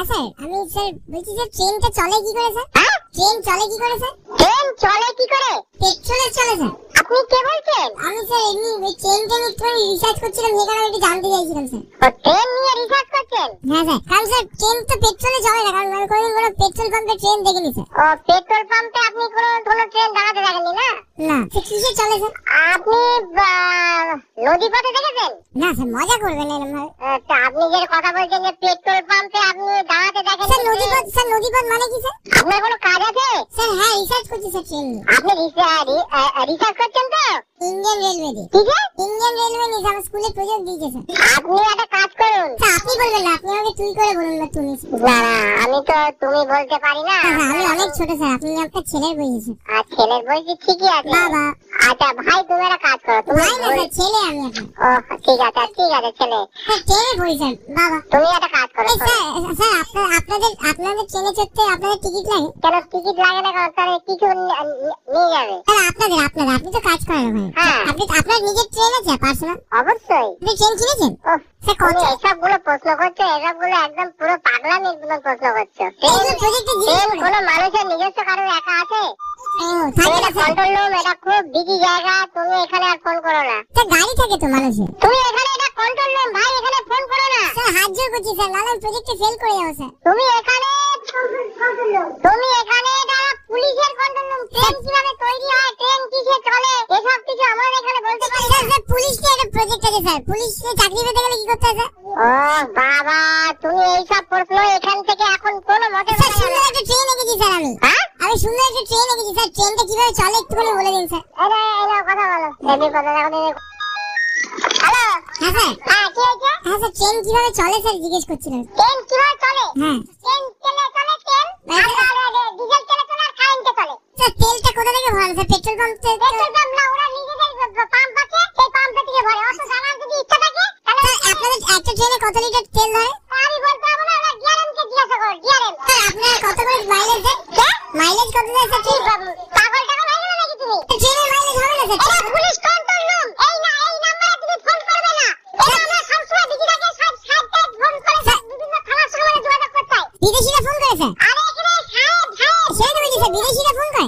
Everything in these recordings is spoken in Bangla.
হ্যাঁ স্যার আমি স্যার বলছি স্যার ট্রেনটা চলে কি করে স্যার? ট্রেন চলে কি করে স্যার? ট্রেন চলে কি করে? পেট্রোলে চলে স্যার। আপনি কে বলছেন? আমি স্যার এমনি ওই ট্রেনটা নিয়ে একটু রিসার্চ করছিলাম, এই কারণে একটু জানতে চাইছিলাম স্যার। ও ট্রেন নিয়ে রিসার্চ করছেন? হ্যাঁ স্যার, কারণ স্যার ট্রেন তো পেট্রোলে চলে না, কারণ আমি কোনোদিন কোনো পেট্রোল পাম্পে ট্রেন দেখিনি স্যার। ও পেট্রোল পাম্পে আপনি কোনো ট্রেন দাঁড়াতে দেখেননি না? না স্যার, কিসে চলে স্যার? আপনি নদী পথে দেখেছেন? না স্যার, মজা করবেন না এরকম ভাবে। তা আপনি যে কথা বলছেন যে পেট্রোল পাম্পে আপনি দাঁড়াতে দেখেন স্যার নদীপথ মানে কি স্যার? আপনার কোনো কাজ আছে? স্যার হ্যাঁ, রিসার্চ করছি স্যার ট্রেন নিয়ে। আপনি রিসার্চ করছেন তো? ইন্ডিয়ান রেলওয়ে দিয়ে। কি যে? ইন্ডিয়ান রেলওয়ে নিয়ে আমার স্কুলে প্রজেক্ট দিয়েছে স্যার। আপনি একটা কাজ করুন। স্যার আপনি বলবেন না, আপনি আমাকে তুই করে বলুন না, তুমি। না না আমি তো তুমি বলতে পারি না। আমি অনেক ছোট স্যার, আপনি আপনার ছেলের বয়সী। আর ছেলের বয়সী ঠিকই আছে। বাবা। আচ্ছা ভাই তুমি একটা কাজ করো, তুমি ভাই না স্যার, ছেলে আমি এখন। ও ঠিক আছে ছেলে। স্যার ট্রেনে পড়ি স্যার, বাবা। তুমি একটা কাজ করো। স্যার আপনাদের ট্রেনে চড়তে আপনাদের টিকিট লাগে? কেন টিকিট লাগে না? তাহলে কিছু নিয়ে যাবে। স্যার আপনাদের আপনি তো কাজ করেন ভাই। হ্যাঁ। আপনি আপনার নিজের ট্রেন আছে পার্সোনাল? অবশ্যই। আপনি ট্রেন কিনেছেন? স্যার কত? তুমি এসবগুলো প্রশ্ন করছো, এসবগুলো একদম পুরো পাগলামির মতো প্রশ্ন করছো। এইগুলো প্রজেক্টে জিজ্ঞেস ট্রেন করুন। কোনো মানুষের নিজস্ব কারোর একা আছে? ও থাকে না স্যার। কন্ট্রোল রুম এটা খুব বিজি জায়গা, তুমি এখানে আর ফোন করো না। স্যার গাড়ি থাকে তো মানুষের। তুমি এখানে এটা কন্ট্রোল রুম ভাই, এখানে ফোন করো না। স্যার হাত জোর করছি স্যার, নাহলে প্রজেক্টে ফেল করে যাবো স্যার। তুমি এখানে এটা পুলিশের কন্ট্রোল রুম। ট্রেন কিভাবে তৈরি হয়, ট্রেন কিসে চলে, এসব কিছু আমরা এখানে বলতে পারি না। স্যার পুলিশকে একটা প্রজেক্ট আছে স্যার, পুলিশে চাকরি পেতে গেলে কি করতে হয় স্যার? ও বাবা, তুমি এইসব প্রশ্ন এখান থেকে এখন কোনো মতে স্যার সুন্দর একটা ট্রেন এঁকেছি স্যার আমি। হ্যাঁ? আমি সুন্দর একটা ট্রেন এঁকেছি স্যার, ট্রেনটা কিভাবে চলে একটুখানি বলে দিন স্যার। এরা কথা বলো। এমনি কথা এখন। হ্যালো। হ্যাঁ স্যার। হ্যাঁ কি হয়েছে? হ্যাঁ স্যার, ট্রেন কিভাবে চলে স্যার জিজ্ঞেস করছিলাম। ট্রেন কিভাবে চলে? হ্যাঁ ট্রেন চলে ট্রেন আর ডিজেল চলে আর কারেন্টে চলে। স্যার তেলটা কোথা থেকে ভরান স্যার? পেট্রোল পাম্প থেকে? পেট্রোল পাম্প না, ওরা নিজেদের পাম্প আছে, সেই পাম্প থেকে ভরে। অত জানার যদি ইচ্ছা থাকে তাহলে স্যার আপনাদের একটা ট্রেনে কত লিটার তেল ধরে? আমি বলতে পারবো না, ওরা ডিআরএম কে জিজ্ঞাসা করো। ডিআরএম স্যার আপনার কত করে মাইলেজ দেয়? মাইলেজ কত দেয় স্যার ট্রেন? পাগল টাগল হয়ে গেল নাকি তুমি? ট্রেনের মাইলেজ হবে না স্যার? এটা পুলিশ কন্ট্রোল রুম। এই নাম্বারে তুমি ফোন করবে না। এটা আমরা সবসময় বিজি থাকে, সব সাইডে ফোন করে বিভিন্ন থানার সঙ্গে যোগাযোগ করতে হয়। বিদেশিরা ফোন করে স্যার? আরে এখানে সাহেব সেটা বলছি স্যার, বিদেশিরা ফোন করে?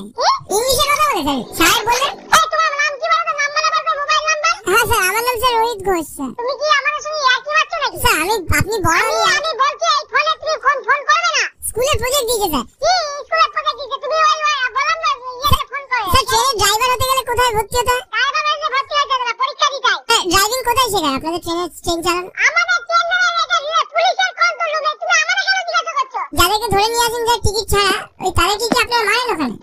ইংলিশে কথা বলে স্যার? সাহেব বললেন? এই তোমার নাম কি বলো তো? নাম্বার বলবে, মোবাইল নাম্বার। হ্যাঁ স্যার, আমার নাম স্যার রোহিত ঘোষ স্যার। তুমি কি আমাদের সঙ্গে একই বাচ্চা নাকি? স্যার আপনি বড়, আমি বলছি এই ফোনে তুমি ফোন করবে না। স্কুলে প্রজেক্ট দিয়েছে স্যার। কি স্কুলে প্রজেক্ট দিতে? তুমি ওই বললাম না ইয়েতে ফোন করে। স্যার ট্রেনের ড্রাইভার হতে গেলে কোথায় ভর্তি হতে হয়? ড্রাইভার এসে ভর্তি হয়ে যাবে না, পরীক্ষা দিতে হয়। ড্রাইভিং কোথায় শেখায় আপনাদের ট্রেন চালান? আমাদের ট্রেন এটা পুলিশের কন্ট্রোল রুমে। তুমি আমাদের কেন জিজ্ঞাসা করছো? যাদেরকে ধরে নিয়ে আসেন স্যার টিকিট ছাড়া, ওই তাদেরকে কি আপনারা মারেন ওখানে?